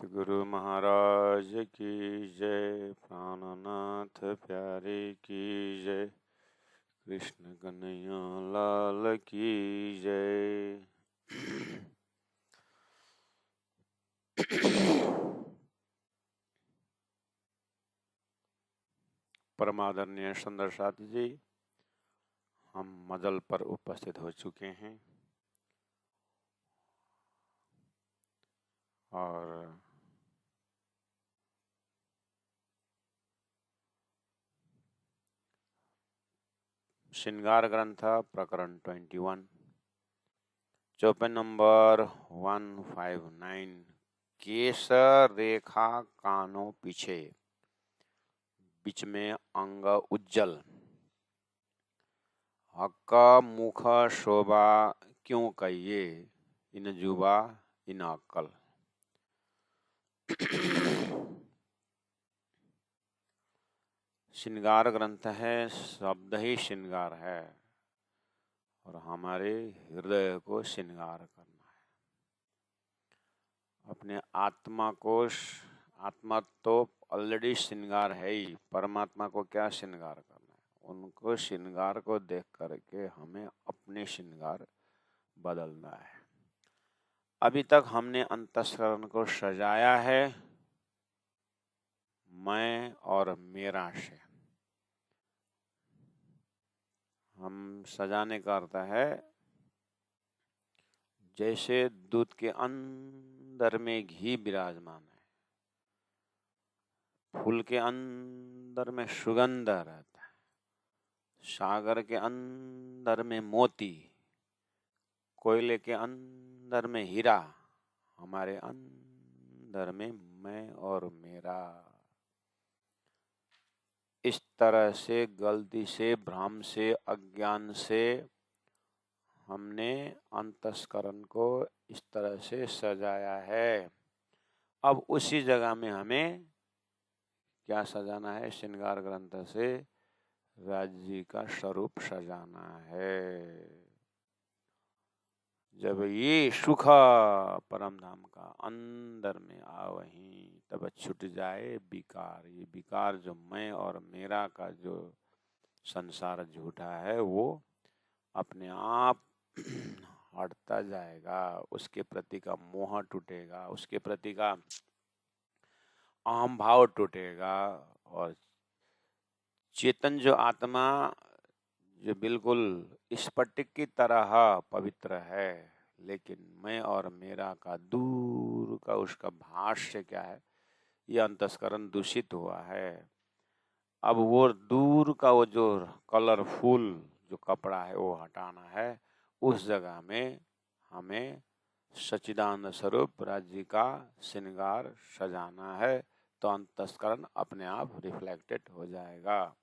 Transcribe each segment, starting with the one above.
सतगुरु महाराज की जय, प्राणनाथ प्यारे की जय, कृष्ण कन्हैया लाल की जय। परमादरणीय सुंदर साथी जी, हम मदल पर उपस्थित हो चुके हैं और श्रृंगार ग्रंथ प्रकरण 21 चौपाई नंबर 159, केश रेखा कानों पीछे, बीच में अंग उज्जल, हक्क मुख शोभा क्यों कहिए, इन जुबा इन अक्कल। श्रृंगार ग्रंथ है, शब्द ही श्रृंगार है और हमारे हृदय को श्रृंगार करना है। अपने आत्मा को, आत्मा तो ऑलरेडी श्रृंगार है ही, परमात्मा को क्या श्रृंगार करना है। उनको श्रृंगार को देख करके हमें अपने श्रृंगार बदलना है। अभी तक हमने अंतःकरण को सजाया है मैं और मेरा से। हम सजाने का अर्थ है जैसे दूध के अंदर में घी विराजमान है, फूल के अंदर में सुगंध रहता है, सागर के अंदर में मोती, कोयले के अंदर में हीरा, हमारे अंदर में मैं और मेरा। इस तरह से गलती से, भ्रम से, अज्ञान से हमने अंतस्करण को इस तरह से सजाया है। अब उसी जगह में हमें क्या सजाना है? श्रृंगार ग्रंथ से राज्य जी का स्वरूप सजाना है। जब ये सुख परम धाम का अंदर में आवहीं, तब छूट जाए विकार। ये विकार जो मैं और मेरा का जो संसार झूठा है, वो अपने आप हटता जाएगा। उसके प्रति का मोह टूटेगा, उसके प्रति का अहम भाव टूटेगा और चेतन जो आत्मा जो बिल्कुल स्फटिक की तरह पवित्र है, लेकिन मैं और मेरा का दूर का उसका भाष्य क्या है? ये अंतस्करण दूषित हुआ है। अब वो दूर का वो जो कलरफुल जो कपड़ा है वो हटाना है। उस जगह में हमें सच्चिदानंद स्वरूप राज्य का श्रृंगार सजाना है, तो अंतस्करण अपने आप रिफ्लेक्टेड हो जाएगा।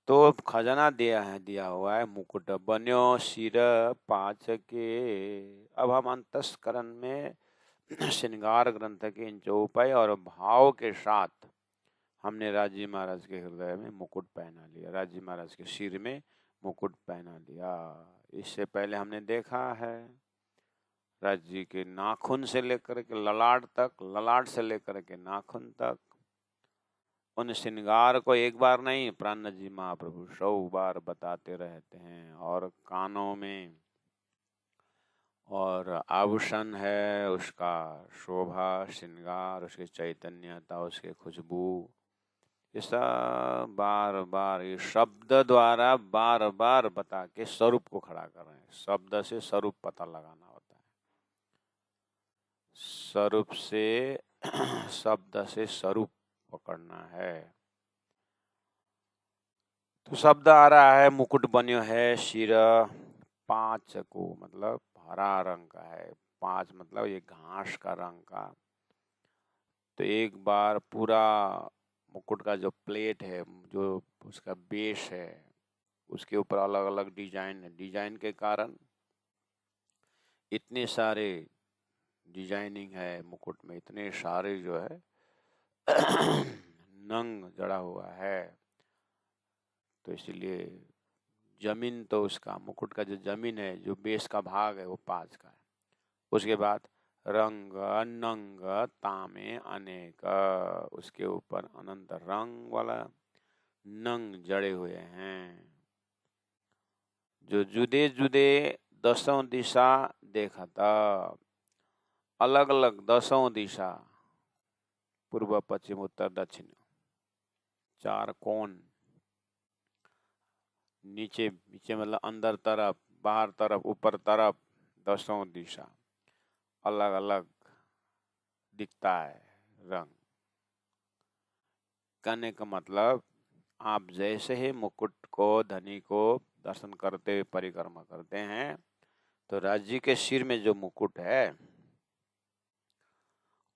तो खजाना दिया हुआ है, मुकुट बन्यो सिर पाँच के। अब हम अंतस्करण में श्रृंगार ग्रंथ के इन चौपाई और भाव के साथ हमने राजी महाराज के हृदय में मुकुट पहना लिया, राजी महाराज के सिर में मुकुट पहना लिया। इससे पहले हमने देखा है राजी के नाखून से लेकर के ललाट तक, ललाट से लेकर के नाखून तक, उन श्रृंगार को एक बार नहीं, प्राण जी महाप्रभु 100 बार बताते रहते हैं। और कानों में और आभूषण है, उसका शोभा श्रृंगार, उसकी चैतन्यता, उसके खुशबू, ये सब बार बार ये शब्द द्वारा बार बार बता के स्वरूप को खड़ा कर रहे हैं। शब्द से स्वरूप पता लगाना होता है, स्वरूप से शब्द से स्वरूप पकड़ना है। तो शब्द आ रहा है, मुकुट बन्यो है सिर पाँच को, मतलब हरा रंग का है। 5 मतलब ये घास का रंग का। तो एक बार पूरा मुकुट का जो प्लेट है, जो उसका बेस है, उसके ऊपर अलग अलग डिजाइन है। डिजाइन के कारण इतने सारे डिजाइनिंग है मुकुट में, इतने सारे जो है नंग जड़ा हुआ है। तो इसलिए जमीन तो उसका मुकुट का जो जमीन है, जो बेस का भाग है, वो 5 का है। उसके बाद रंग नंग तामे अनेक, उसके ऊपर अनंत रंग वाला नंग जड़े हुए हैं, जो जुदे जुदे दसों दिशा देखता, अलग अलग दसों दिशा, पूर्व पश्चिम उत्तर दक्षिण, चार कोण, नीचे नीचे मतलब अंदर तरफ, बाहर तरफ, ऊपर तरफ, दसों दिशा अलग अलग दिखता है रंग। कहने का मतलब, आप जैसे ही मुकुट को, धनी को दर्शन करते हुए परिक्रमा करते हैं, तो राज्य के सिर में जो मुकुट है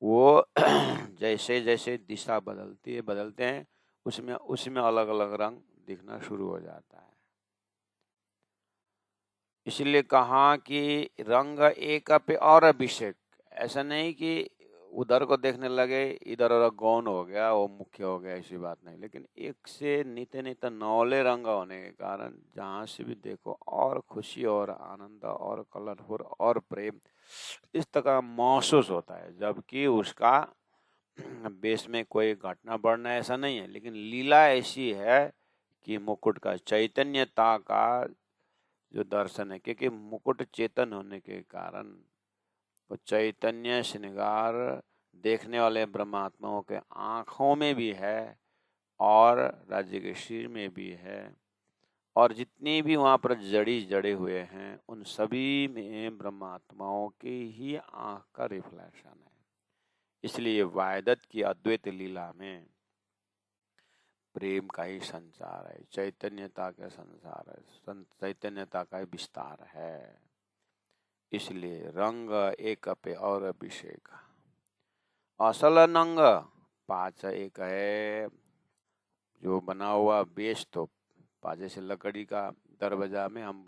वो जैसे जैसे दिशा बदलते हैं, उसमें उसमें अलग अलग रंग दिखना शुरू हो जाता है। इसलिए कहा कि रंग एक पे और अभिषेक, ऐसा नहीं कि उधर को देखने लगे इधर और गौण हो गया, वो मुख्य हो गया, ऐसी बात नहीं। लेकिन एक से नित्य नित्य नौले रंग होने के कारण जहाँ से भी देखो और खुशी और आनंद और कलरफुल और प्रेम इस तरह महसूस होता है, जबकि उसका बेस में कोई घटना बढ़ना ऐसा नहीं है। लेकिन लीला ऐसी है कि मुकुट का चैतन्यता का जो दर्शन है, क्योंकि मुकुट चेतन होने के कारण वो चैतन्य श्रृंगार देखने वाले ब्रह्मात्माओं के आंखों में भी है और राज्य के सिर में भी है, और जितनी भी वहां पर जड़े हुए हैं उन सभी में ब्रह्मात्माओं की ही आंख का रिफ्लेक्शन है। इसलिए वायदत की अद्वैत लीला में प्रेम का ही संचार है, चैतन्यता का संसार है, चैतन्यता का ही विस्तार है। इसलिए रंग एक पे और अभिषेक, असल नंग पाँच एक है, जो बना हुआ बेस तो पाँच से लकड़ी का दरवाजा में, हम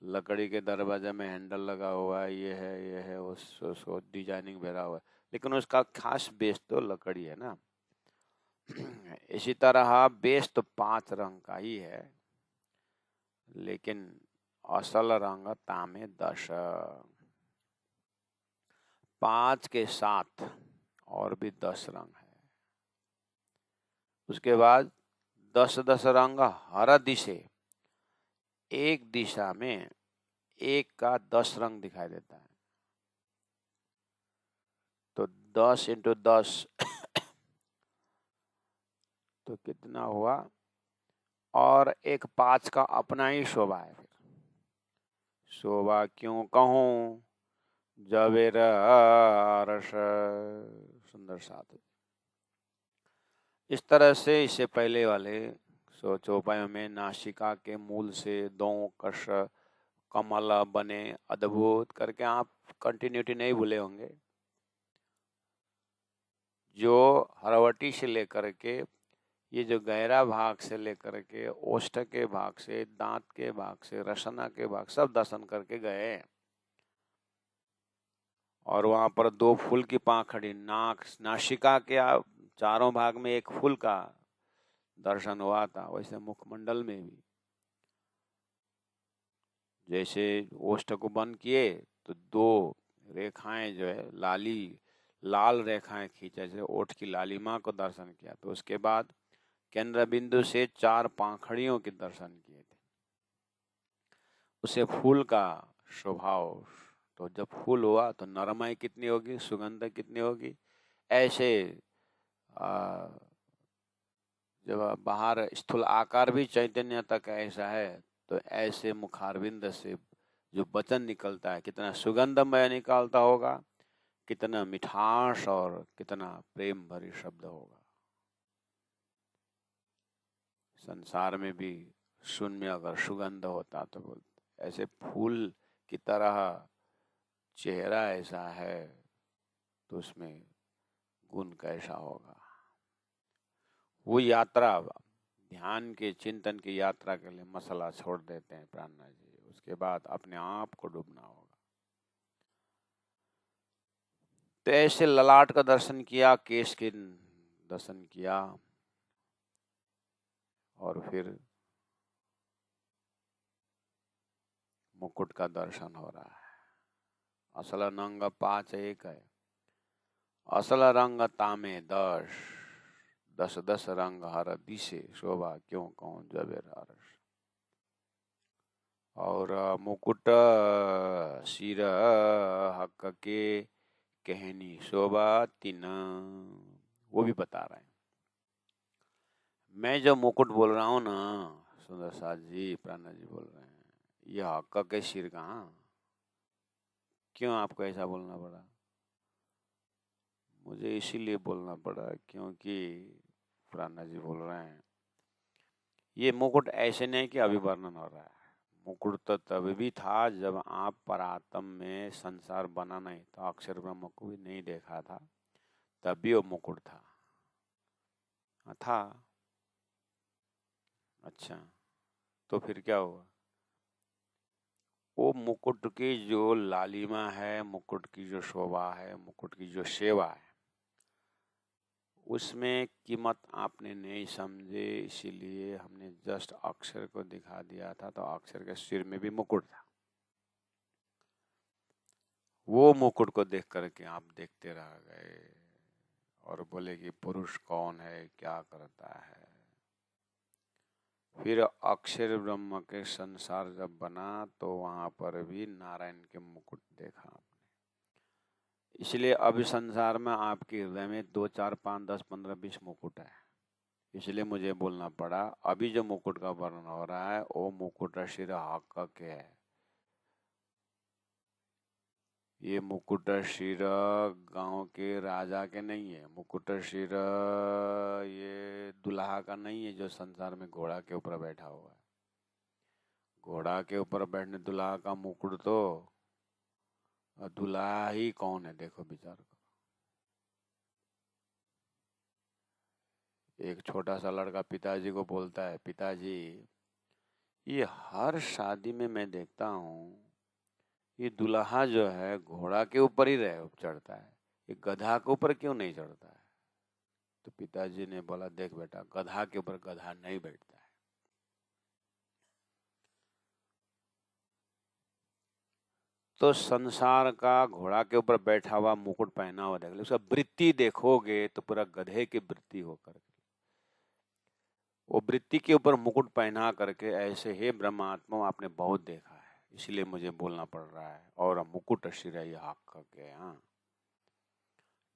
लकड़ी के दरवाजे में हैंडल लगा हुआ है, ये है उसको डिजाइनिंग भरा हुआ है, लेकिन उसका खास बेस तो लकड़ी है ना। इसी तरह बेस तो पांच रंग का ही है, लेकिन असल रंग तामे 10, पांच के साथ और भी 10 रंग है। उसके बाद 10 रंग हर दिशे, एक दिशा में एक का 10 रंग दिखाई देता है, तो 10 इंटू 10 तो कितना हुआ, और एक 5 का अपना ही शोभा है। फिर शोभा क्यों कहूं, जवेर रस, सुंदर साथ। इस तरह से इससे पहले वाले चौपाइयों में नासिका के मूल से दो कश कमल बने अद्भुत करके आप कंटिन्यूटी नहीं भूले होंगे। जो हरवटी से लेकर के ये जो गहरा भाग से लेकर के ओष्ठ के भाग से, दांत के भाग से, रसना के भाग, सब दर्शन करके गए। और वहां पर 2 फूल की पाखड़ी, नासिका के चारों भाग में एक फूल का दर्शन हुआ था। वैसे मुखमंडल में भी जैसे ओष्ठ को बंद किए तो 2 रेखाएं जो है लाल रेखाएं खींचे, जैसे ओठ की लालिमा को दर्शन किया, तो उसके बाद केंद्र बिंदु से 4 पाखड़ियों के दर्शन किए थे। उसे फूल का स्वभाव, तो जब फूल हुआ तो नरमाई कितनी होगी, सुगंध कितनी होगी। ऐसे जब बाहर स्थूल आकार भी चैतन्य तक ऐसा है, तो ऐसे मुखारविंद से जो वचन निकलता है कितना सुगंधमय निकलता होगा, कितना मिठास और कितना प्रेम भरी शब्द होगा। संसार में भी शून्य अगर सुगंध होता तो बोलते, ऐसे फूल की तरह चेहरा ऐसा है तो उसमें गुण कैसा होगा। वो यात्रा, ध्यान के चिंतन की यात्रा के लिए मसला छोड़ देते हैं प्राणनाथ जी, उसके बाद अपने आप को डूबना होगा। तो ऐसे ललाट का दर्शन किया, केश के दर्शन किया, और फिर मुकुट का दर्शन हो रहा है। असल रंग पाँच एक है, असल रंग तामे दस, दस दस रंग हर दिशे शोभा क्यों कौन जबेर हर्ष। और मुकुट सिर हक के कहनी शोभा तिन, वो भी बता रहे हैं। मैं जो मुकुट बोल रहा हूँ ना सुंदर साथ जी, प्राणा जी बोल रहे हैं, यह हक के सिर कहाँ, क्यों आपको ऐसा बोलना पड़ा? मुझे इसीलिए बोलना पड़ा क्योंकि प्राणा जी बोल रहे हैं ये मुकुट ऐसे नहीं कि अभी वर्णन हो रहा है। मुकुट तो तब भी था जब आप परात्म में संसार बना नहीं था, अक्षर ब्रह्म को भी नहीं देखा था, तब भी वो मुकुट था। था। अच्छा, तो फिर क्या हुआ? वो मुकुट की जो लालिमा है, मुकुट की जो शोभा है, मुकुट की जो सेवा है, उसमें कीमत आपने नहीं समझे, इसीलिए हमने जस्ट अक्षर को दिखा दिया था। तो अक्षर के सिर में भी मुकुट था। वो मुकुट को देख करके आप देखते रह गए और बोले कि पुरुष कौन है, क्या करता है। फिर अक्षर ब्रह्म के संसार जब बना तो वहां पर भी नारायण के मुकुट देखा आपने। इसलिए अभी संसार में आपके हृदय में 2, 4, 5, 10, 15, 20 मुकुट है। इसलिए मुझे बोलना पड़ा। अभी जो मुकुट का वर्णन हो रहा है वो मुकुट शिर हक के है। ये मुकुट शिर गांव के राजा के नहीं है। मुकुट शिर ये दुल्हा का नहीं है जो संसार में घोड़ा के ऊपर बैठा हुआ है। घोड़ा के ऊपर बैठने दुल्हा का मुकुट तो, दुल्हा ही कौन है देखो विचार करो। एक छोटा सा लड़का पिताजी को बोलता है, पिताजी ये हर शादी में मैं देखता हूँ ये दुल्हा जो है घोड़ा के ऊपर ही रह चढ़ता है, ये गधा के ऊपर क्यों नहीं चढ़ता है? तो पिताजी ने बोला, देख बेटा, गधा के ऊपर गधा नहीं बैठता है। तो संसार का घोड़ा के ऊपर बैठा हुआ मुकुट पहना हुआ देख लो, उसका वृत्ति देखोगे तो पूरा गधे की वृत्ति होकर, वो वृत्ति के ऊपर मुकुट पहना करके ऐसे हे ब्रह्मात्मा आपने बहुत देखा है, इसलिए मुझे बोलना पड़ रहा है। और मुकुट शिरई हक के। हाँ,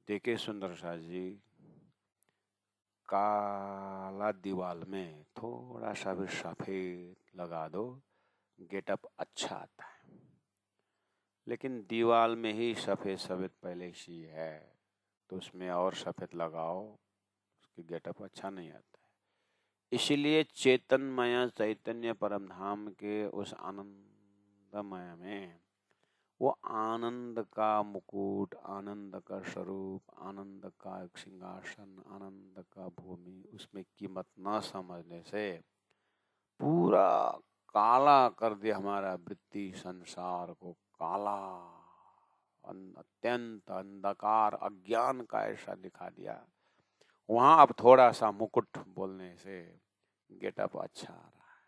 देखिए सुंदर शाह जी, काला दीवाल में थोड़ा सा भी सफेद लगा दो, गेटअप अच्छा आता है। लेकिन दीवाल में ही सफेद सफेद पहले से है तो उसमें और सफेद लगाओ, उसकी गेटअप अच्छा नहीं आता है। इसीलिए चैतन्यमय चैतन्य परम धाम के उस आनंदमय में वो आनंद का मुकुट, आनंद का स्वरूप, आनंद का एक सिंहासन, आनंद का भूमि, उसमें कीमत न समझने से पूरा काला कर दिया हमारा वृत्ति संसार को। काला, अत्यंत अंधकार, अज्ञान का ऐसा दिखा दिया। वहां अब थोड़ा सा मुकुट बोलने से गेटअप अच्छा आ रहा है।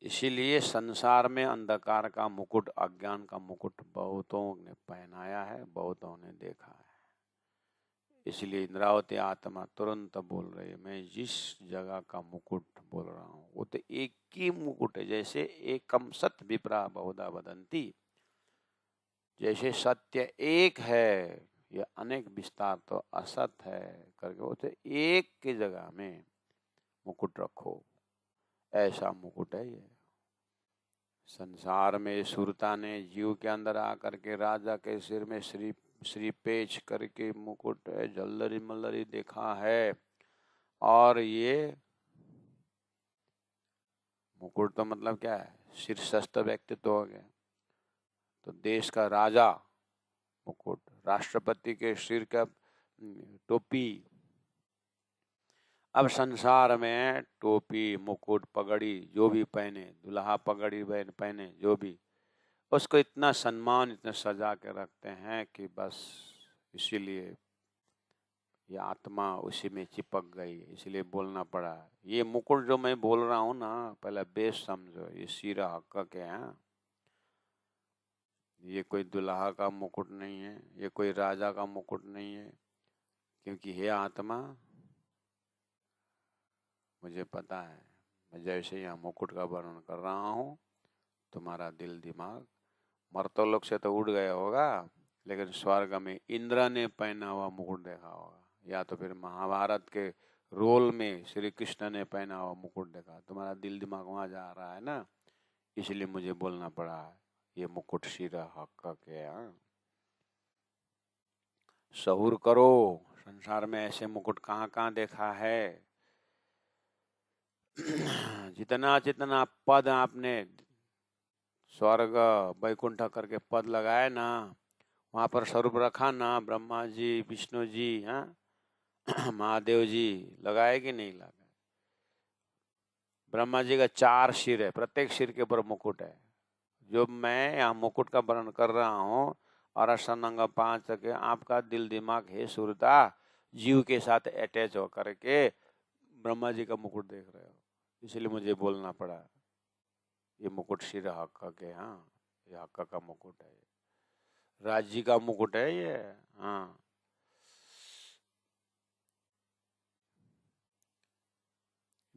इसीलिए संसार में अंधकार का मुकुट, अज्ञान का मुकुट बहुतों ने पहनाया है, बहुतों ने देखा है। इसलिए इंद्रावती आत्मा तुरंत बोल रही है, मैं जिस जगह का मुकुट बोल रहा हूँ वो तो एक ही मुकुट है। जैसे एकम सत विप्रा बहुधा वदंती, जैसे सत्य एक है, ये अनेक विस्तार तो असत है करके, वो तो एक की जगह में मुकुट रखो, ऐसा मुकुट है ये। संसार में सुरता ने जीव के अंदर आकर के राजा के सिर में श्री पेच करके मुकुट है, जल्लरी मल्लरी देखा है। और ये मुकुट तो मतलब क्या है, शीर्षस्थ व्यक्तित्व हो गया। तो देश का राजा मुकुट, राष्ट्रपति के सिर का टोपी। अब संसार में टोपी, मुकुट, पगड़ी जो भी पहने, दुल्हा पगड़ी पहने जो भी, उसको इतना सम्मान, इतना सजा के रखते हैं कि बस इसीलिए ये आत्मा उसी में चिपक गई, इसलिए बोलना पड़ा। ये मुकुट जो मैं बोल रहा हूँ ना, पहले बेस समझो, ये सिर हक के हैं। ये कोई दुल्हा का मुकुट नहीं है, ये कोई राजा का मुकुट नहीं है, क्योंकि हे आत्मा, मुझे पता है, मैं जैसे यहाँ मुकुट का वर्णन कर रहा हूँ, तुम्हारा दिल दिमाग मर्तलोक से तो उड़ गया होगा, लेकिन स्वर्ग में इंद्र ने पहना हुआ मुकुट देखा होगा, या तो फिर महाभारत के रोल में श्री कृष्ण ने पहना हुआ मुकुट देखा। तुम्हारा दिल दिमाग वहां जा रहा है ना, इसलिए मुझे बोलना पड़ा है। ये मुकुट सिर हक के सहूर करो। संसार में ऐसे मुकुट कहाँ कहाँ देखा है। जितना जितना पद आपने स्वर्ग वैकुंठ करके पद लगाए ना, वहां पर स्वरूप रखा ना, ब्रह्मा जी, विष्णु जी, हाँ महादेव जी, लगाए कि नहीं लगाए। ब्रह्मा जी का 4 सिर है, प्रत्येक सिर के ऊपर मुकुट है। जो मैं यहाँ मुकुट का वर्णन कर रहा हूँ, और अष्टांग 5 के आपका दिल दिमाग है सुरता जीव के साथ अटैच होकर के ब्रह्मा जी का मुकुट देख रहे हो, इसलिए मुझे बोलना पड़ा। ये मुकुट सिर हक के, हाँ ये हक का मुकुट है, राज्य का मुकुट है ये। हाँ,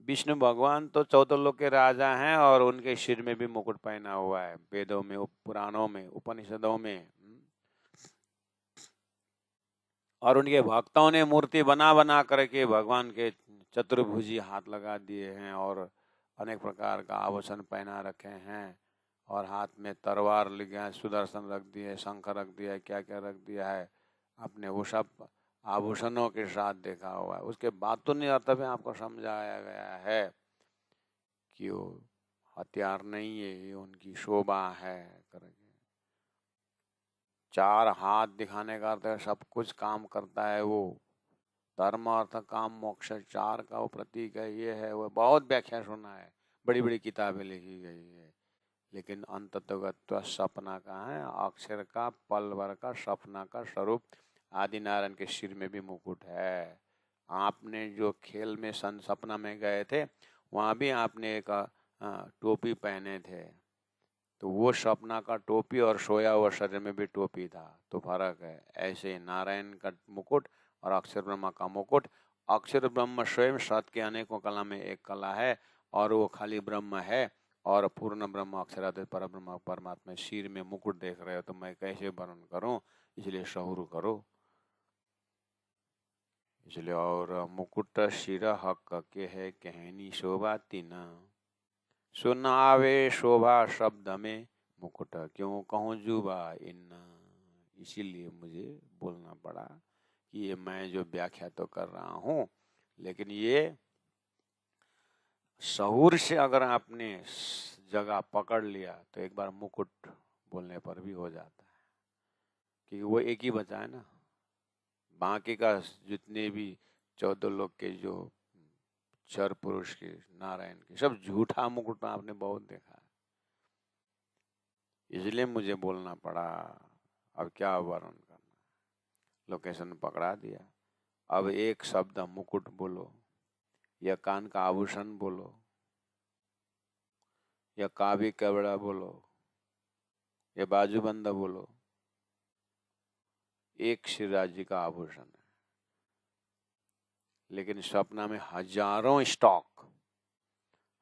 विष्णु भगवान तो 14 लोक के राजा हैं, और उनके सिर में भी मुकुट पहना हुआ है, वेदों में, पुराणों में, उपनिषदों में। और उनके भक्तों ने मूर्ति बना बना करके भगवान के चतुर्भुजी हाथ लगा दिए हैं, और अनेक प्रकार का आभूषण पहना रखे हैं, और हाथ में तलवार लिया है, सुदर्शन रख दिए, शंख रख दिया है, क्या क्या रख दिया है। आपने वो सब आभूषणों के साथ देखा हुआ है। उसके बाद तो नहीं अर्थ में आपको समझाया गया है कि वो हथियार नहीं है, ये उनकी शोभा है करके। 4 हाथ दिखाने का अर्थ है सब कुछ काम करता है वो। धर्म अर्थ काम मोक्ष 4 का वो प्रतीक है, ये है वो। बहुत व्याख्या सुना है, बड़ी बड़ी किताबें लिखी गई है, लेकिन अंततोगत्व सपना का है, अक्षर का, पल भर का, सपना का स्वरूप। आदि नारायण के सिर में भी मुकुट है। आपने जो खेल में सपना में गए थे, वहाँ भी आपने एक टोपी पहने थे, तो वो सपना का टोपी और सोया हुआ शरीर में भी टोपी था, तो फर्क है। ऐसे नारायण का मुकुट और अक्षर ब्रह्मा का मुकुट। अक्षर ब्रह्म स्वयं सत के अनेकों कला में एक कला है, और वो खाली ब्रह्म है, और पूर्ण ब्रह्म अक्षराद्वैत पर ब्रह्म परमात्मा सिर में मुकुट देख रहे हो, तो मैं कैसे वर्णन करूं, इसलिए सहूर करो। इसलिए और मुकुट सिर हक के है, कहनी शोभा तीना, सुनावे शोभा शब्द में, मुकुट क्यों कहूँ जुबा इन्ना। इसीलिए मुझे बोलना पड़ा कि ये मैं जो व्याख्या तो कर रहा हूँ, लेकिन ये सहूर से अगर आपने जगह पकड़ लिया तो एक बार मुकुट बोलने पर भी हो जाता है, क्योंकि वो एक ही बचा है ना। बाकी का जितने भी 14 लोग के जो क्षर पुरुष के, नारायण के, सब झूठा मुकुट आपने बहुत देखा है, इसलिए मुझे बोलना पड़ा। अब क्या वर्णन करना, लोकेशन पकड़ा दिया। अब एक शब्द मुकुट बोलो, या कान का आभूषण बोलो, या कावी कबड़ा बोलो, या बाजूबंद बोलो, एक श्री राज्य का आभूषण है, लेकिन सपना में हजारों स्टॉक,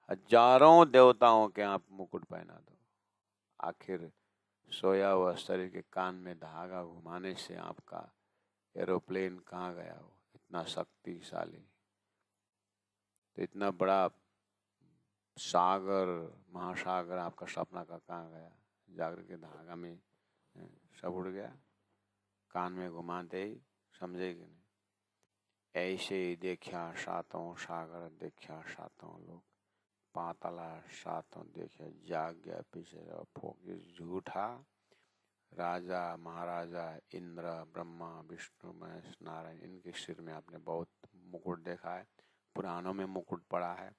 हजारों देवताओं के आप मुकुट पहना दो, आखिर सोया हुआ शरीर के कान में धागा घुमाने से आपका एरोप्लेन कहाँ गया हो, इतना शक्तिशाली। तो इतना बड़ा सागर, महासागर आपका सपना का कहाँ गया, जागृत के धागा में सब उड़ गया, कान में घुमाते ही समझेगी नहीं। ऐसे ही देखा सातों सागर, देखा सातों लोग, पातला सातों देखे, जाग गया पीछे फोकिस झूठा। राजा महाराजा इंद्र, ब्रह्मा, विष्णु, महेश, नारायण, इनके सिर में आपने बहुत मुकुट देखा है, पुराणों में मुकुट पड़ा है,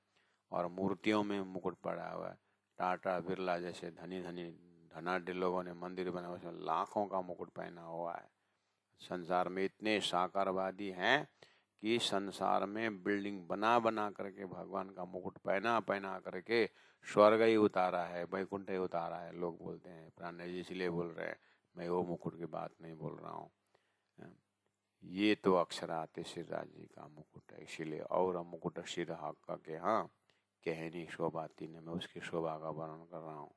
और मूर्तियों में मुकुट पड़ा हुआ है। टाटा बिरला जैसे धनी धनी धनाढ़ लोगों ने मंदिर बनाए, उसमें लाखों का मुकुट पहना हुआ है। संसार में इतने साकारवादी हैं कि संसार में बिल्डिंग बना बना करके भगवान का मुकुट पहना पहना करके स्वर्ग ही उतारा है, वैकुंठ ही उतारा है। लोग बोलते हैं प्राण जी इसलिए बोल रहे हैं, मैं वो मुकुट की बात नहीं बोल रहा हूँ। ये तो अक्षरात श्रीराज जी का मुकुट है, इसीलिए और मुकुट शिर हक के हाँ कहनी शोभा तीन, मैं उसकी शोभा का वर्णन कर रहा हूँ।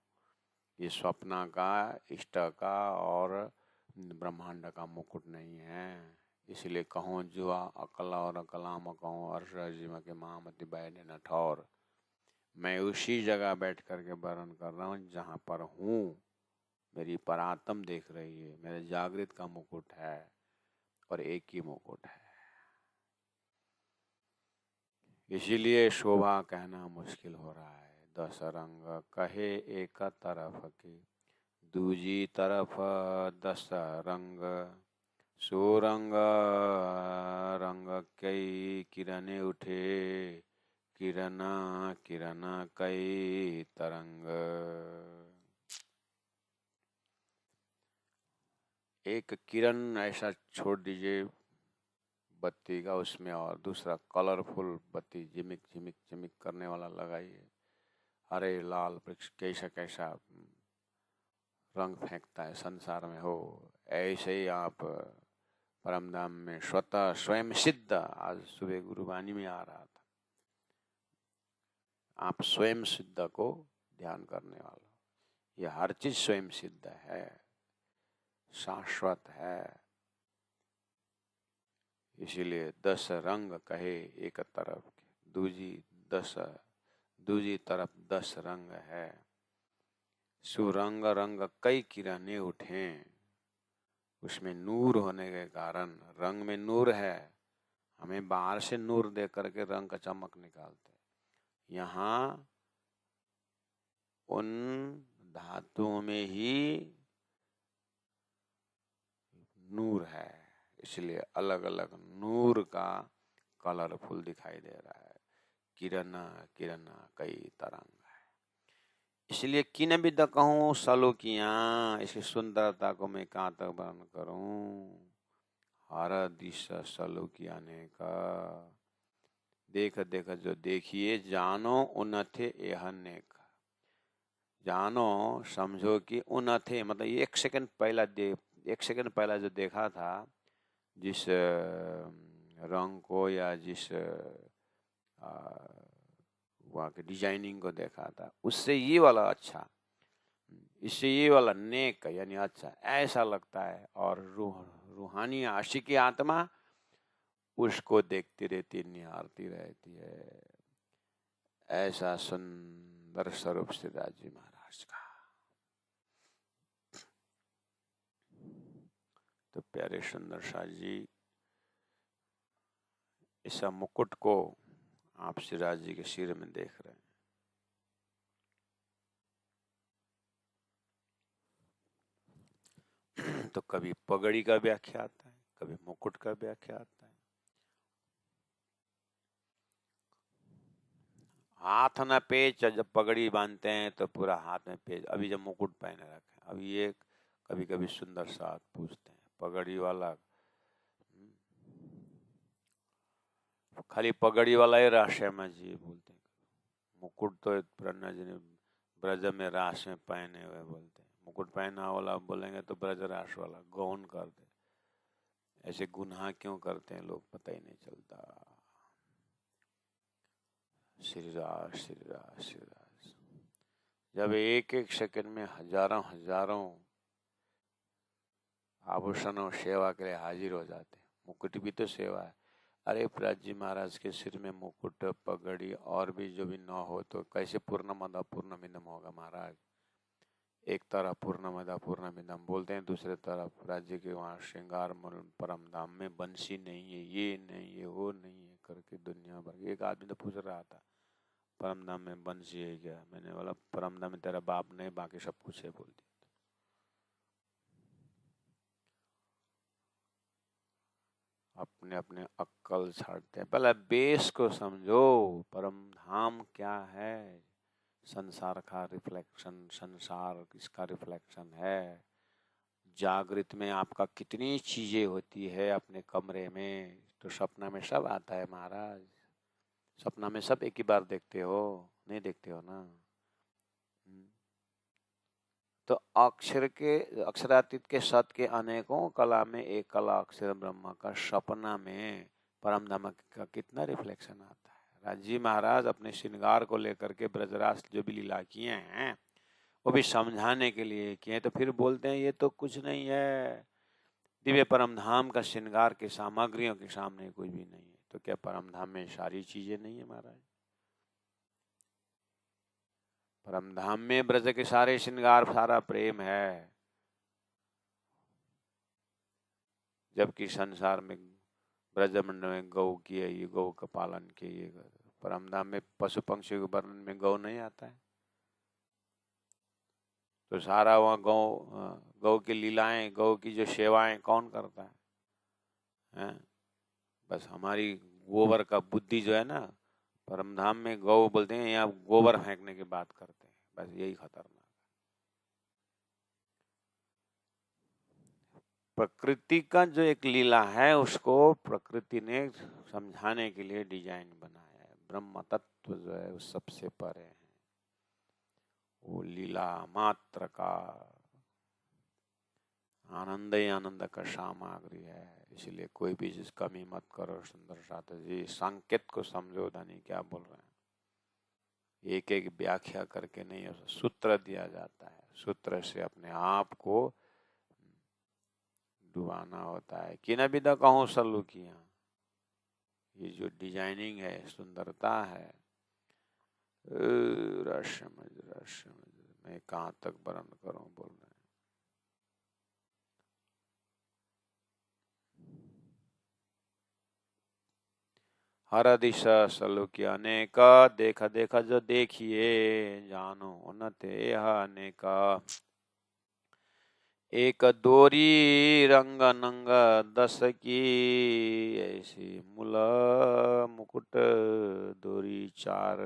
ये स्वप्ना का, इष्ट का और ब्रह्मांड का मुकुट नहीं है। इसलिए कहूँ जो अकला और अकलाम कहूँ अर्षजिम के महामति बैठे न ठौर, मैं उसी जगह बैठ करके वर्णन कर रहा हूँ जहाँ पर हूँ। मेरी परात्म देख रही है, मेरे जागृत का मुकुट है और एक ही मुकुट है। इसीलिए शोभा कहना मुश्किल हो रहा है। 10 रंग कहे एक तरफ की, दूजी तरफ 10 रंग, सुरंग रंग कई किरणे उठे, किरण किरण कई तरंग। एक किरण ऐसा छोड़ दीजिए बत्ती का उसमें, और दूसरा कलरफुल बत्ती झिमिक झिमिक झिमिक करने वाला लगाइए। अरे लाल वृक्ष कैसा कैसा रंग फेंकता है संसार में हो, ऐसे ही आप परमधाम में स्वतः स्वयं सिद्ध। आज सुबह गुरुवाणी में आ रहा था, आप स्वयं सिद्ध को ध्यान करने वाला, ये हर चीज स्वयं सिद्ध है, शाश्वत है। इसीलिए 10 रंग कहे एक तरफ के, दूजी तरफ 10 रंग है। सुरंग रंग कई किरणें उठे, उसमें नूर होने के कारण, रंग में नूर है, हमें बाहर से नूर दे करके रंग का चमक निकालते। यहाँ उन धातुओं में ही नूर है, इसलिए अलग अलग नूर का कलरफुल दिखाई दे रहा है। किरण किरण कई तरंग है। इसलिए किन विद कहूँ सलोकियाँ, इसकी सुंदरता को मैं कहाँ तक वर्णन करूँ। हर दिशा सलोकिया ने का, देख देख जो देखिए, जानो उनथे यह नेक, जानो समझो कि उनथे मतलब एक सेकंड पहला एक सेकंड पहला जो देखा था, जिस रंग को या जिस वहाँ के डिजाइनिंग को देखा था, उससे ये वाला अच्छा, इससे ये वाला नेक यानी अच्छा ऐसा लगता है। और रूहानी आशिकी आत्मा उसको देखती रहती, निहारती रहती है। ऐसा सुंदर स्वरूप श्रीराज जी महाराज का। तो प्यारे सुंदर शाह जी, इस मुकुट को आप श्रीराज जी के सिर में देख रहे हैं। तो कभी पगड़ी का व्याख्या आता है, कभी मुकुट का व्याख्या आता है। हाथ न पेच, जब पगड़ी बांधते हैं तो पूरा हाथ में पेच, अभी जब मुकुट पहने रखे, अभी ये कभी कभी सुंदर साथ पूछते हैं पगड़ी वाला, खाली पगड़ी वाला ही रास में जी बोलते हैं। मुकुट तो ब्रह्मा जी ने ब्रज में रास में पहने हुए बोलते हैं, मुकुट पहना वाला बोलेंगे तो ब्रज रास वाला गौन कर दे। ऐसे गुनाह क्यों करते हैं लोग, पता ही नहीं चलता। श्री राज श्री राज श्री राज। जब एक एक सेकंड में हजारों हजारों आभूषणों सेवा के लिए हाजिर हो जाते हैं, मुकुट भी तो सेवा है। अरे प्रहलाद जी महाराज के सिर में मुकुट पगड़ी और भी जो भी न हो तो कैसे पूर्णमदा पूर्णमिदम होगा महाराज। एक तरफ पूर्णमदा पूर्णमिदम बोलते हैं, दूसरे तरफ राज्य के वहाँ श्रृंगार परम धाम में बंसी नहीं है, ये नहीं है, वो नहीं है करके दुनिया भर। एक आदमी तो पूछ रहा था परम धाम में बंसी है क्या, मैंने बोला परम धाम में तेरा बाप नहीं, बाकी सब कुछ है बोल दिया। अपने अपने अक्कल छाड़ते हैं, पहले बेस को समझो। परम धाम क्या है, संसार का रिफ्लेक्शन, संसार किसका रिफ्लेक्शन है। जागृत में आपका कितनी चीजें होती है अपने कमरे में, तो सपना में सब आता है महाराज। सपना में सब एक ही बार देखते हो, नहीं देखते हो ना। तो अक्षरातीत के सत के अनेकों कला में एक कला अक्षर ब्रह्म का सपना में परम धाम का कितना रिफ्लेक्शन आता है। राजी महाराज अपने श्रृंगार को लेकर के ब्रजराज जो भी लीला किए हैं वो भी समझाने के लिए किए, तो फिर बोलते हैं ये तो कुछ नहीं है, दिव्य परम धाम का श्रृंगार के सामग्रियों के सामने कुछ भी नहीं है। तो क्या परम धाम में सारी चीजें नहीं है महाराज? परम धाम में ब्रज के सारे श्रृंगार, सारा प्रेम है, जबकि संसार में ब्रजमंड में गौ की है, ये गौ का पालन के, ये परम धाम में पशु पक्षी के वर्णन में गौ नहीं आता है। तो सारा वहाँ गौ की लीलाएं, गौ की जो सेवाएं कौन करता है, हैं? बस हमारी गोबर का बुद्धि जो है ना, परम धाम में गौ बोलते हैं, यहाँ गोबर फेंकने की बात करते हैं, बस यही खतरनाक। प्रकृति का जो एक लीला है उसको प्रकृति ने समझाने के लिए डिजाइन बनाया है। ब्रह्म तत्व जो है वो सबसे परे है, वो लीला मात्र का आनंद ही आनंद का सामग्री है। इसलिए कोई भी चीज कमी मत करो। सुंदर साथ जी संकेत को समझो, धनी क्या बोल रहे हैं, एक एक व्याख्या करके नहीं, सूत्र दिया जाता है, सूत्र से अपने आप को डुबाना होता है। कि न विदा कहूँ सलूकियाँ, ये जो डिजाइनिंग है, सुंदरता है, रस मैं कहाँ तक वर्णन करूं, बोल रहे हैं। हर दिशा सलूकी अनेक, देखा देखा जो देखिए, जानो उन्नत यह अनेक। एक दोरी रंग नंग दस की, ऐसी मूल मुकुट दोरी चार।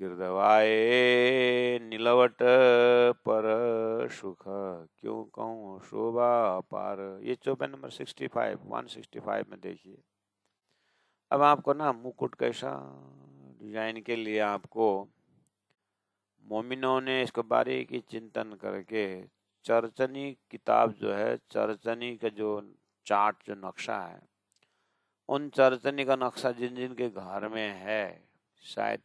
गिरधवाए नीलवट पर सुख, क्यों कहूँ शोभा पार। ये चौपाई नंबर 165 में देखिए। अब आपको ना मुकुट कैसा डिजाइन के लिए आपको मोमिनों ने इसको बारीकी चिंतन करके चरचनी किताब जो है, चरचनी का जो चार्ट, जो नक्शा है, उन चरचनी का नक्शा जिन जिन के घर में है, शायद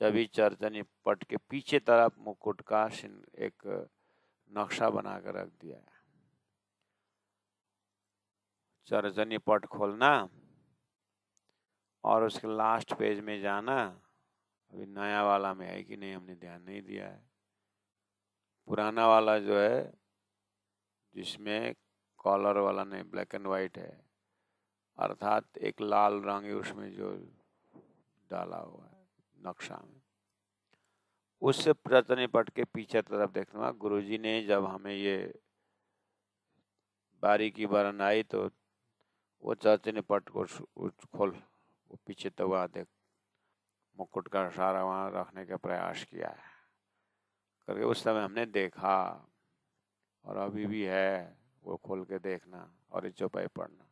सभी चरचनी पट के पीछे तरफ मुकुट का एक नक्शा बना कर रख दिया है। चरचनी पट खोलना और उसके लास्ट पेज में जाना। अभी नया वाला में है कि नहीं हमने ध्यान नहीं दिया है। पुराना वाला जो है जिसमें कॉलर वाला नहीं, ब्लैक एंड वाइट है, अर्थात एक लाल रंग है उसमें जो डाला हुआ है नक्शा में, उससे चरचनी पट के पीछे तरफ देखना। गुरुजी ने जब हमें ये बारीकी बनाई तो वो चरचनी पट को खोल, वो पीछे तो वहाँ देख, मुकुट का सारा वहाँ रखने का प्रयास किया है करके उस समय हमने देखा, और अभी भी है, वो खोल के देखना और ये चौपाई पढ़ना।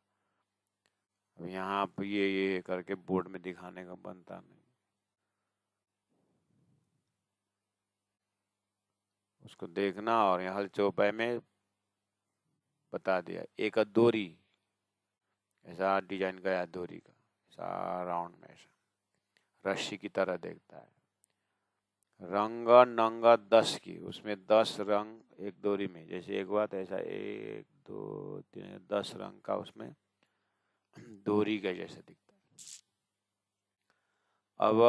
अब यहाँ पे ये करके बोर्ड में दिखाने का बनता नहीं, उसको देखना और यहाँ चौपाई में बता दिया। एक दोरी ऐसा डिजाइन गया, दोरी का ऐसा राउंड में, ऐसा रस्सी की तरह देखता है। रंग नंग 10 की, उसमें 10 रंग एक डोरी में, जैसे एक बात ऐसा 1 2 3 10 रंग का उसमें डोरी का जैसा दिखता है। अब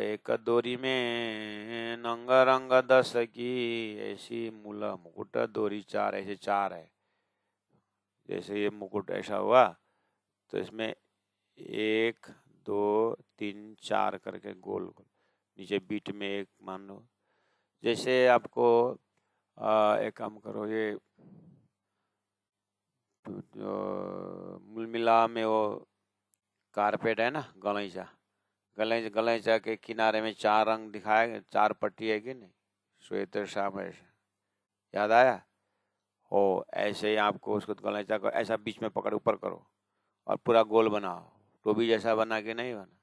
एक डोरी में नंग रंग 10 की, ऐसी मूला मुकुट डोरी 4, ऐसे 4 है। जैसे ये मुकुट ऐसा हुआ तो इसमें 1 2 3 4 करके गोल गोल, नीचे बीट में एक मान लो। जैसे आपको एक काम करो, ये मूल मिला में वो कारपेट है ना, गलैचा के किनारे में 4 रंग दिखाए, 4 पट्टी है कि नहीं, श्वेत श्याम ऐसा, याद आया हो। ऐसे ही आपको उसको गलैचा को ऐसा बीच में पकड़ ऊपर करो और पूरा गोल बनाओ, टोपी जैसा बना के नहीं बना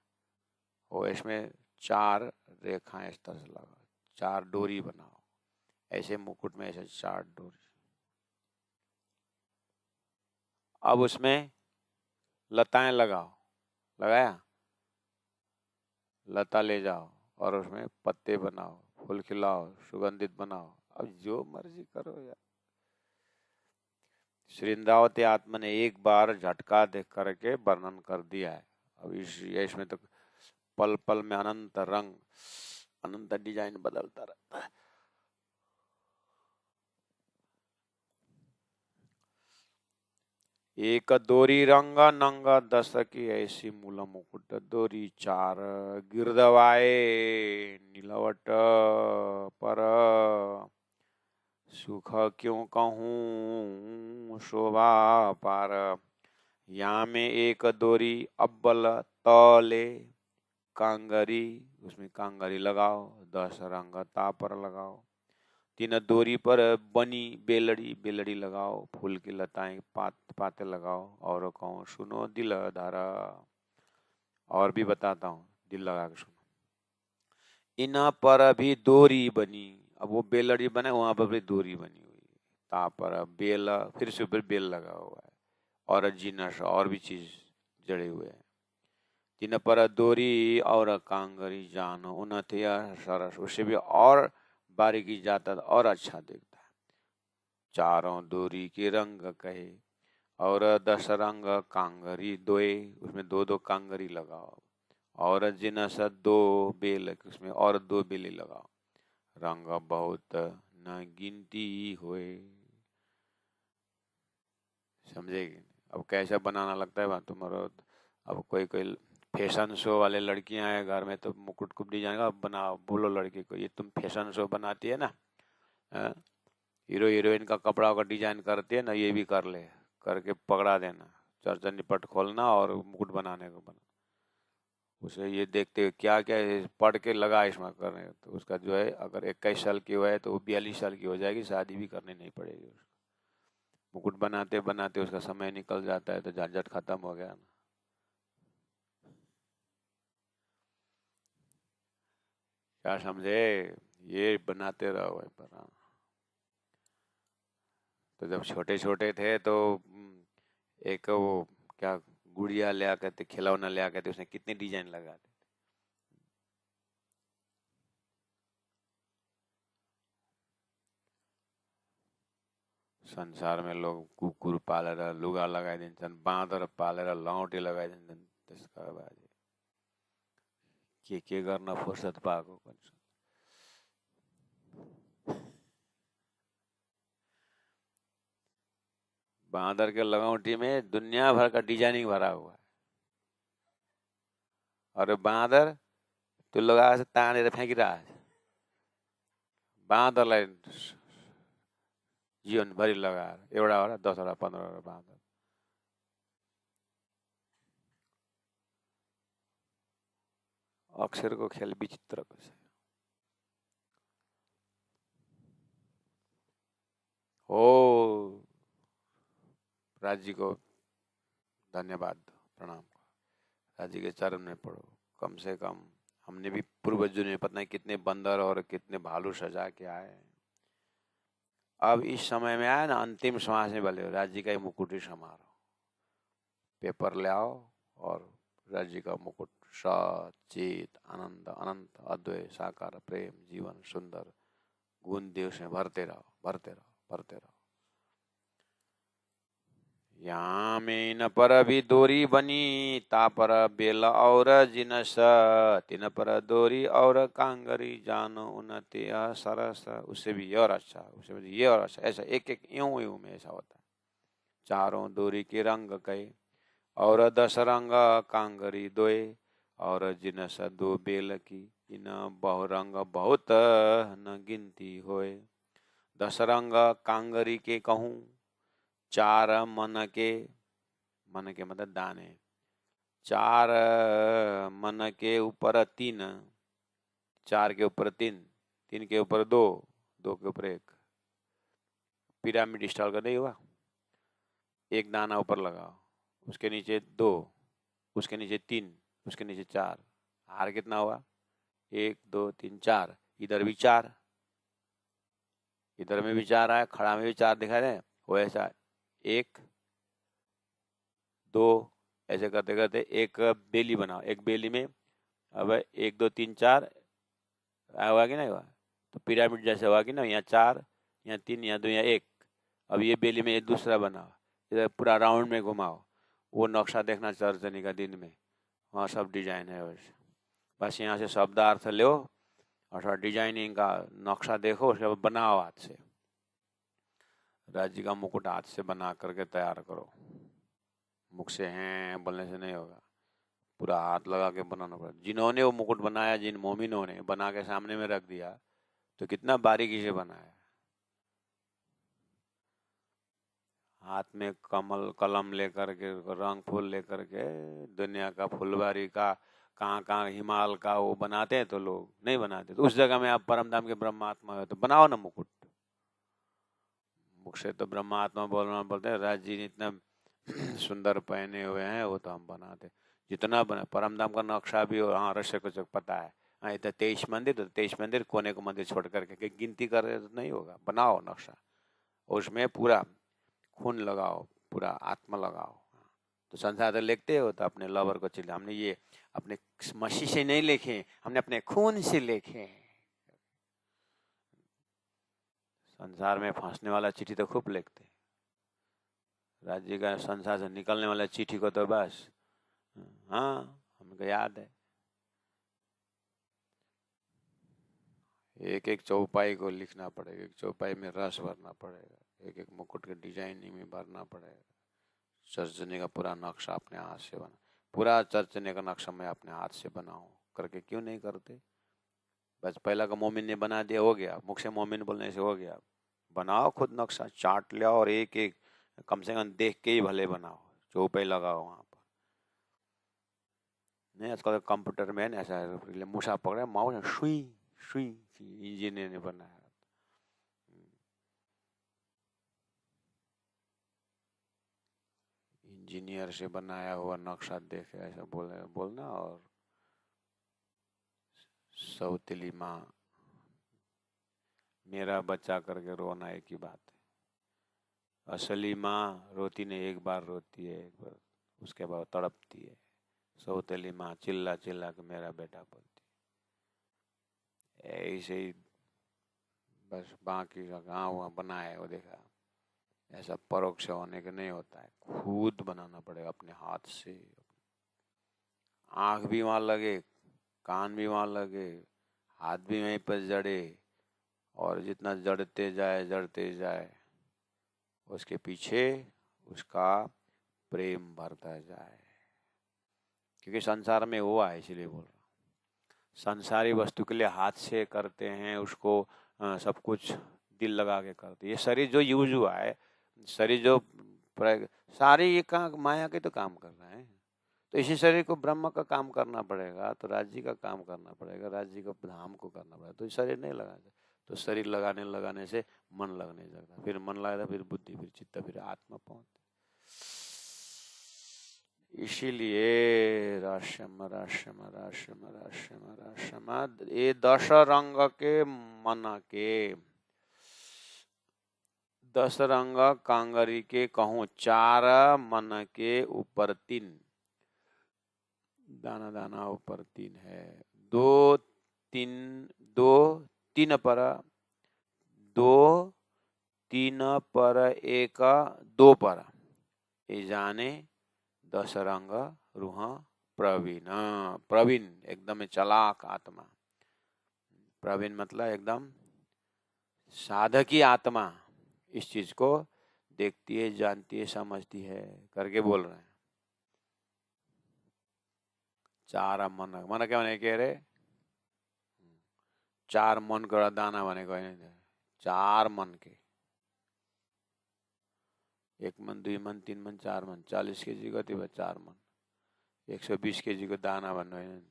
हो। इसमें 4 रेखाएं इस तरह से लगाओ, 4 डोरी बनाओ, ऐसे मुकुट में ऐसे 4 डोरी। अब उसमें लताएं लगाओ, लगाया, लता ले जाओ और उसमें पत्ते बनाओ, फूल खिलाओ, सुगंधित बनाओ। अब जो मर्जी करो यार। श्रृंदावती आत्मा ने एक बार झटका देख करके वर्णन कर दिया है। अब इसमें तो पल पल में अनंत रंग, अनंत डिजाइन बदलता रहता है। एक दोरी रंग नंग दस की ऐसी मूल मुकुट दोरी 4 गिरदवाए नीलवट पर सुख क्यों कहूँ शोभा पार। यहाँ में एक दोरी अब्बल तले कांगरी, उसमें कांगरी लगाओ, 10 रंग तापर लगाओ। 3 दोरी पर बनी बेलड़ी, बेलड़ी लगाओ, फूल की लताएं पाते लगाओ। और कहूँ सुनो दिल धारा, और भी बताता हूँ, दिल लगा के सुनो। इन पर भी दोरी बनी, अब वो बेलड़ी बने वहां पर भी दोरी बनी हुई, ता पर बेल, फिर से ऊपर बेल लगा हुआ है, और जिनस और भी चीज जड़े हुए हैं। 3 पर दोरी और कांगरी जानो उन्नतिया सरस, उससे भी और बारीकी जाता और अच्छा दिखता है। 4 दोरी के रंग कहे और 10 रंग कांगरी दोए, उसमें 2-2 कांगरी लगाओ। और जिनस 2 बेल, उसमें और 2 बेले लगाओ। रंग बहुत न गिनती होए। समझेगी? अब कैसा बनाना लगता है बात तुम्हारा। अब कोई कोई फैशन शो वाले लड़कियां हैं घर में, तो मुकुट कुप डिजाइन का बनाओ, बोलो लड़की को ये तुम फैशन शो बनाती है ना, हीरो हीरोइन का कपड़ा का डिजाइन करती है ना, ये भी कर ले, करके पकड़ा देना, चर्चा निपट खोलना और मुकुट बनाने को बना। उसे ये देखते हुए क्या क्या पढ़ के लगा इसमें करने, तो उसका जो है अगर 21 साल की हुआ है तो वो 42 साल की हो जाएगी, शादी भी करनी नहीं पड़ेगी उसको। मुकुट बनाते बनाते उसका समय निकल जाता है तो झंझट खत्म हो गया ना। क्या समझे? ये बनाते रहो भाई पर। तो जब छोटे छोटे थे तो एक वो क्या गुड़िया ले आकर थे, खिलौना ले आकर थे, उसने कितने डिजाइन लगा थे। संसार में लोग कुकुर पालेर लुगा लगाइदिन्छन्, बाँदर पालेर लौटे लगाइदिन्छन्, त्यसका बाजे के गर्न फुर्सद पाएको भन्छ। बाँदर के लगौटी में दुनिया भर का डिजाइनिंग भरा हुआ है, और बाँदर त्यो लगाएर तानेर फ्याँकिरहेको छ। बाँदरलाई जीवनभरि लगाएर एउटावटा 10वटा 15वटा बाँदर। अक्षरको खेल विचित्रको छ। हो राजी को धन्यवाद प्रणाम, राजी के चरण में पड़ो। कम से कम हमने भी पूर्वजों ने पता नहीं कितने बंदर और कितने भालू सजा के आए हैं। अब इस समय में आया ना, अंतिम श्वास में बोले राज्य का मुकुट समारोह, पेपर ले आओ और राज्य का मुकुट, सत चित आनंद अनंत अद्वैत साकार प्रेम जीवन सुंदर गुण देव से भरते रहो, भरते रहो, भरते रहो। यहाँ में न पर भी दोरी बनी, ता पर बेल और जिनस, 3 पर दोरी और कांगरी जानो उन्नति सरस। उससे भी ये और अच्छा, उससे भी ये और अच्छा, ऐसा एक एक यूं यूं में ऐसा होता है। 4 दोरी के रंग कई और 10 रंग कांगरी दोए, और जिनस 2 बेल की, इन बहुरंग बहुत न गिनती होए। 10 रंग कांगरी के कहूँ, 4 मन के मतलब दाने, 4 मन के ऊपर 3, 4 के ऊपर 3, 3 के ऊपर 2, 2 के ऊपर 1, पिरामिड स्टाइल का नहीं हुआ, एक दाना ऊपर लगाओ, उसके नीचे 2, उसके नीचे 3, उसके नीचे 4, हार कितना हुआ? 1 2 3 4। इधर भी 4, इधर में भी 4 आया, खड़ा में भी 4 दिखा रहे हैं, वो ऐसा 1 2 ऐसे करते करते एक बेली बनाओ। एक बेली में अब 1 2 3 4 हुआ कि नहीं हुआ? तो पिरामिड जैसे हुआ कि ना, यहाँ 4, यहाँ 3, यहाँ 2, यहाँ 1। अब ये बेली में एक दूसरा बनाओ, इधर पूरा राउंड में घुमाओ। वो नक्शा देखना चर्चनी का दिन में, वहाँ सब डिजाइन है वैसे। बस यहाँ से शब्दार्थ लो और थोड़ा डिजाइनिंग का नक्शा देखो, उसके बाद बनाओ हाथ से। राज्य का मुकुट हाथ से बना करके तैयार करो, मुख से हैं बोलने से नहीं होगा, पूरा हाथ लगा के बनाना पड़ेगा। जिन्होंने वो मुकुट बनाया, जिन मोमिनों ने बना के सामने में रख दिया, तो कितना बारीकी से बनाया। हाथ में कमल कलम लेकर के, रंग फूल लेकर के, दुनिया का फुलवारी का, कहाँ कहाँ हिमाल का वो बनाते हैं, तो लोग नहीं बनाते। तो उस जगह में आप परमधाम के ब्रह्मात्मा हो तो बनाओ ना मुकुट। मुख से तो ब्रह्मात्मा बोलना बोलते हैं, राज जी इतना सुंदर पहने हुए हैं, वो तो हम बनाते जितना बना। परमधाम का नक्शा भी और हाँ रश्य को पता है, हाँ इतना 23 मंदिर, तो 23 मंदिर कोने को मंदिर छोड़ करके गिनती कर रहे तो नहीं होगा। बनाओ नक्शा, उसमें पूरा खून लगाओ, पूरा आत्मा लगाओ। तो संसार तो लिखते हो तो अपने लवर को चिल्ला, हमने ये अपने मसी से नहीं लिखे, हमने अपने खून से लिखे। संसार में फंसने वाला चिट्ठी तो खूब लिखते, राज्य का संसार से निकलने वाला चिट्ठी को तो बस हाँ हमको याद है। एक एक चौपाई को लिखना पड़ेगा, एक चौपाई में रस भरना पड़ेगा, एक एक मुकुट के डिजाइनिंग में भरना पड़ेगा। चर्चने का पूरा नक्शा अपने हाथ से बना, पूरा चर्चने का नक्शा मैं अपने हाथ से बनाऊं करके क्यों नहीं करते? बस पहला का मोमिन ने बना दिया, हो गया। मुख से मोमिन बोलने से हो गया। बनाओ खुद नक्शा, चार्ट ले और एक एक कम से कम देख के ही भले बनाओ, चौपाई लगाओ वहां पर। नहीं आजकल कंप्यूटर में ऐसा है, मूसा पकड़ा माउस सुई सुई, इंजीनियर ने बनाया। इंजीनियर से बनाया हुआ नक्शा देखे ऐसा बोलना। और सौतेली माँ मेरा बच्चा करके रोना एक ही बात है। असली माँ रोती नहीं, एक बार रोती है, एक बार उसके बाद तड़पती है। सौतेली माँ चिल्ला चिल्ला के मेरा बेटा बोलती है। ऐसे ही बस बाकी का गाँव वहाँ बनाए वो देखा, ऐसा परोक्ष होने के नहीं होता है, खुद बनाना पड़ेगा अपने हाथ से। आँख भी वहाँ लगे, कान भी वहाँ लगे, हाथ भी वहीं पर जड़े, और जितना जड़ते जाए उसके पीछे उसका प्रेम बढ़ता जाए। क्योंकि संसार में हुआ है, इसलिए बोल रहा हूँ। संसारी वस्तु के लिए हाथ से करते हैं उसको, सब कुछ दिल लगा के करते। ये शरीर जो यूज हुआ है, शरीर जो सारे ये कहाँ माया के तो काम कर रहे हैं। तो इसी शरीर को ब्रह्म का काम करना पड़ेगा, तो राज्य का काम करना पड़ेगा, राज्य का धाम को करना पड़ेगा। तो शरीर नहीं लगाना, तो शरीर लगाने से मन लगने लगता, फिर मन लगता, फिर बुद्धि, फिर चित्त, फिर आत्मा पहुंचती। इसीलिए राश्यम राश्यम राश्यम राश्यम राश्यम, ये 10 रंग के मन के, 10 रंग कांगरी के कहूँ, 4 मन के ऊपर 3, दाना दाना ऊपर 3 है। 2 3 2 3 पर 2 3 पर 1 2 पर, ये जाने 10 रंग रूह प्रवीण। प्रवीण एकदम चालाक आत्मा, प्रवीण मतलब एकदम साधकी आत्मा इस चीज को देखती है, जानती है, समझती है करके बोल रहे हैं। 4 मन क्या भने के अरे 4 मन का दाना भनेको होइन, 4 मन के, 1 मन 2 मन 3 मन 4 मन, 40 केजी कति भयो 4 मन, 120 केजी को दाना भन्नु होइन।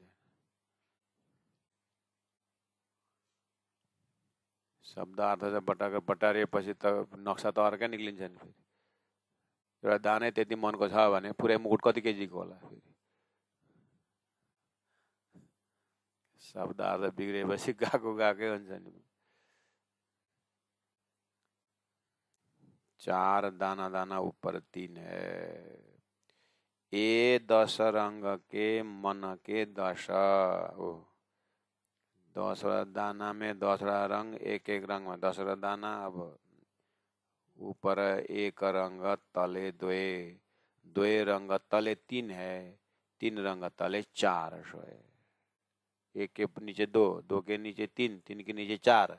शब्दार्थ चाहिँ बटारेपछि त नक्सा त अर्कै निक्लिन्छ नि। फेरि एउटा दानै त्यति मनको छ भने पुरै मुकुट कति केजीको होला। फेरि शब्दार्थ बिग्रेपछि गएकै हुन्छ नि। 4 दाना दाना ऊपर 3 है, ए 10 रंग के मन के 10 हो। 10 दाना में 10 रंग, एक एक रंग में 10 दाना। अब ऊपर 1 रंग तले 2 रंग तले 3 है, 3 रंग तले 4 है। 1 के नीचे 2 के नीचे 3 के नीचे 4।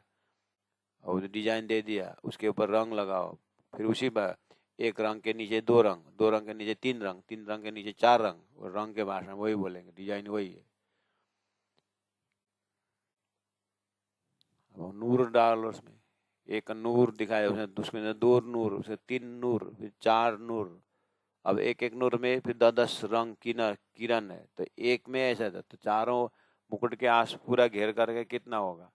और डिजाइन दे दिया, उसके ऊपर रंग लगाओ। फिर उसी पर 1 रंग के नीचे 2 रंग, 2 रंग के नीचे 3 रंग, 3 रंग के नीचे 4 रंग। और रंग के भाषा में वही बोलेंगे, डिजाइन वही है। अब नूर डालो उसमें, एक नूर दिखाया उसमें 2 नूर, उसे 3 नूर, फिर 4 नूर। अब एक एक नूर में फिर 10 रंग किरण है, तो एक में ऐसा था, तो चारों मुकुट के आस पूरा घेर करके कितना होगा।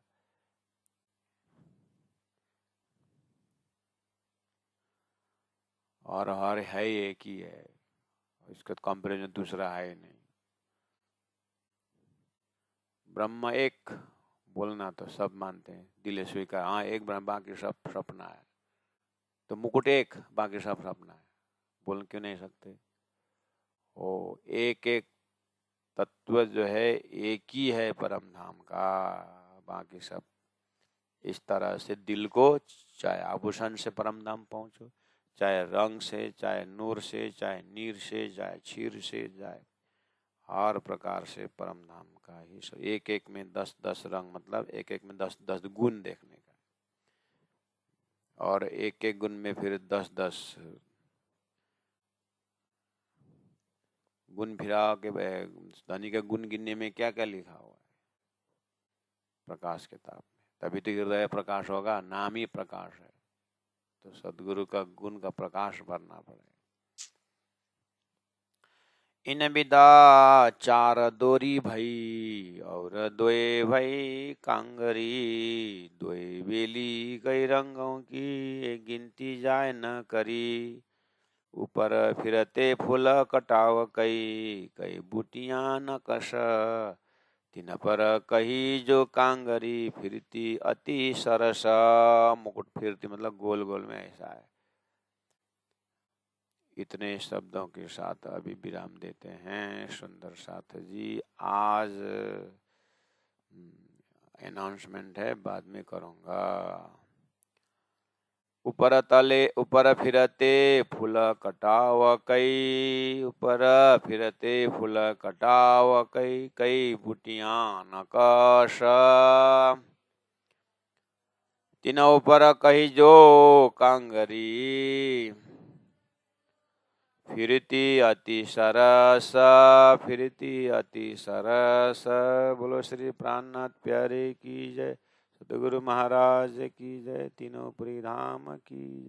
और हर है एक ही है, इसका कंपैरिजन दूसरा है नहीं। ब्रह्म एक बोलना तो सब मानते हैं, दिले स्वीकार, हाँ एक ब्रह्म, बाकी सब सपना है। तो मुकुट एक, बाकी सब सपना है, बोल क्यों नहीं सकते। ओ एक एक तत्व जो है एक ही है परम धाम का, बाकी सब। इस तरह से दिल को चाहे आभूषण से परम धाम पहुंचो, चाहे रंग से, चाहे नूर से, चाहे नीर से, चाहे क्षीर से, चाहे हर प्रकार से परम धाम का ही। एक एक में 10-10 रंग, मतलब एक एक में 10-10 गुण देखने का, और एक एक गुण में फिर 10-10 गुण फिरा के। धनी का गुण गिनने में क्या क्या लिखा हुआ है प्रकाश किताब में, तभी तो हृदय प्रकाश होगा, नाम ही प्रकाश है। तो सदगुरु का गुण का प्रकाश भरना पड़ेगा। इन विदा 4 दोरी भई, और 2 भई कांगरी। 2 बेली कई रंगों की, एक गिनती जाए न करी। ऊपर फिरते फूल कटाव कई, कई बूटियां न कस। तिन पर कही जो कांगरी, फिरती अति सरस। मुकुट फिरती मतलब गोल गोल में ऐसा है। इतने शब्दों के साथ अभी विराम देते हैं। सुंदर साथ जी, आज अनाउंसमेंट है, बाद में करूंगा। ऊपर फिरते फूल कटाव कई, ऊपर फिरते फूल कटाव कई, कई बूटियां नकश। तीन ऊपर कही जो कांगरी, फिरती अति सरस, फिरती अति सरस। बोलो श्री प्राणनाथ प्यारे की जय, सतगुरु महाराज की जय, तीनों पुरी धाम की जय।